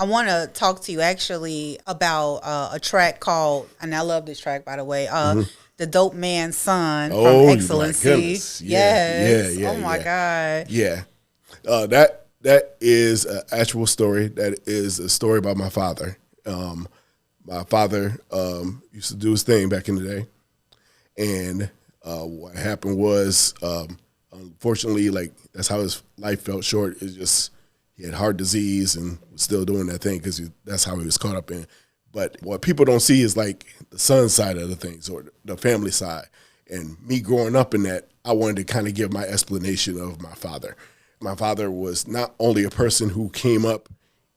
I want to talk to you actually about a track called, and I love this track, by the way, The Dopeman Son from Excellency. My goodness. Yes. Yeah. Oh, my God. Yeah. That is an actual story. That is a story about my father. My father used to do his thing back in the day. And what happened was, unfortunately, like, that's how his life fell short. It's just he had heart disease and was still doing that thing because that's how he was caught up in. But what people don't see is like the son side of the things or the family side. And me growing up in that, I wanted to kind of give my explanation of my father. My father was not only a person who came up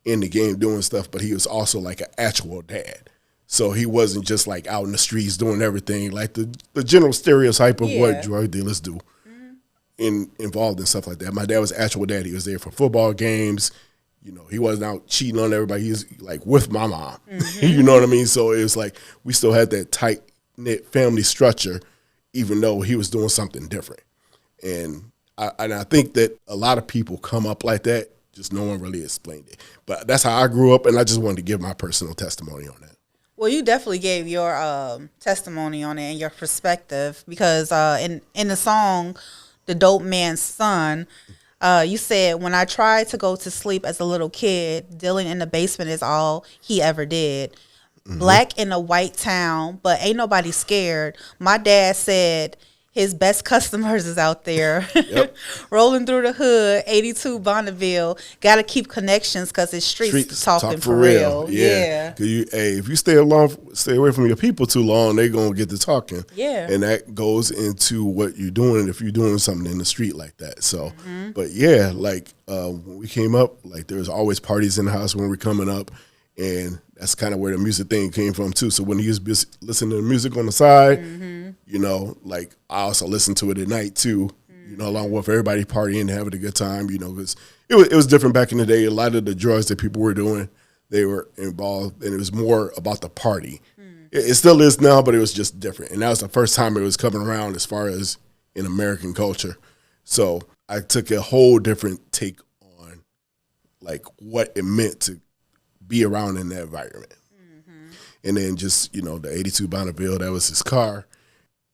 in the game doing stuff, but he was also like an actual dad. So he wasn't just like out in the streets doing everything like the general stereotype of what drug dealers do. Involved in stuff like that. My dad was actual dad. He was there for football games. You know, he wasn't out cheating on everybody. He was like with my mom. You know what I mean? So it was like we still had that tight-knit family structure, even though he was doing something different. And I think that a lot of people come up like that, just no one really explained it. But that's how I grew up, and I just wanted to give my personal testimony on that. Well, you definitely gave your testimony on it and your perspective because in the song, The Dopeman Son, you said, when I tried to go to sleep as a little kid, dealing in the basement is all he ever did. Black in a white town, but ain't nobody scared. My dad said his best customers is out there. Rolling through the hood, 82 Bonneville. Got to keep connections because it's streets talking for real. Yeah. If you stay away from your people too long, they're going to get to talking. Yeah. And that goes into what you're doing if you're doing something in the street like that. So, but yeah, like when we came up, like there was always parties in the house when we were coming up. And that's kind of where the music thing came from too. So when he was listening to the music on the side, you know, like I also listened to it at night too, you know, along with everybody partying and having a good time, you know, because it was different back in the day. A lot of the drugs that people were doing, they were involved, and it was more about the party. It still is now, but it was just different. And that was the first time it was coming around as far as in American culture. So I took a whole different take on like what it meant to be around in that environment. And then just, you know, the 82 Bonneville, that was his car.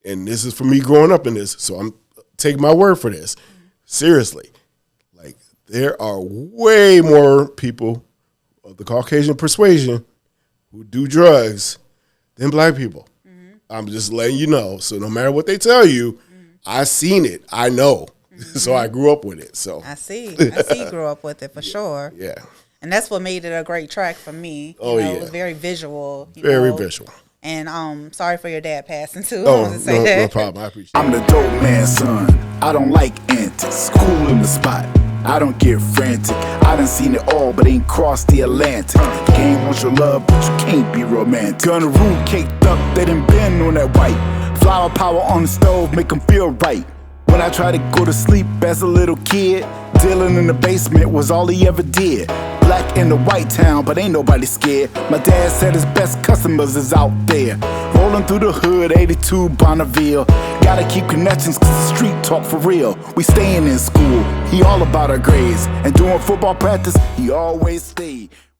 And this is for me growing up in this, so I'm taking my word for this. Seriously, like there are way more people of the Caucasian persuasion who do drugs than black people. I'm just letting you know. So no matter what they tell you, I seen it. I know. So I grew up with it. So I see you grew up with it for sure. Yeah. And that's what made it a great track for me. You know, it was very visual. Very visual. And sorry for your dad passing too. No problem. I appreciate it. I'm the dope man son. I don't like antics. Cool in the spot. I don't get frantic. I done seen it all, but ain't crossed the Atlantic. Game wants your love, but you can't be romantic. Gun room caked up, they done been on that white. Flower power on the stove, make them feel right. When I try to go to sleep as a little kid, dealing in the basement was all he ever did. Black in the white town, but ain't nobody scared. My dad said his best customers is out there. Rolling through the hood, 82 Bonneville. Gotta keep connections cause the street talk for real. We staying in school, he all about our grades. And during football practice, he always stayed.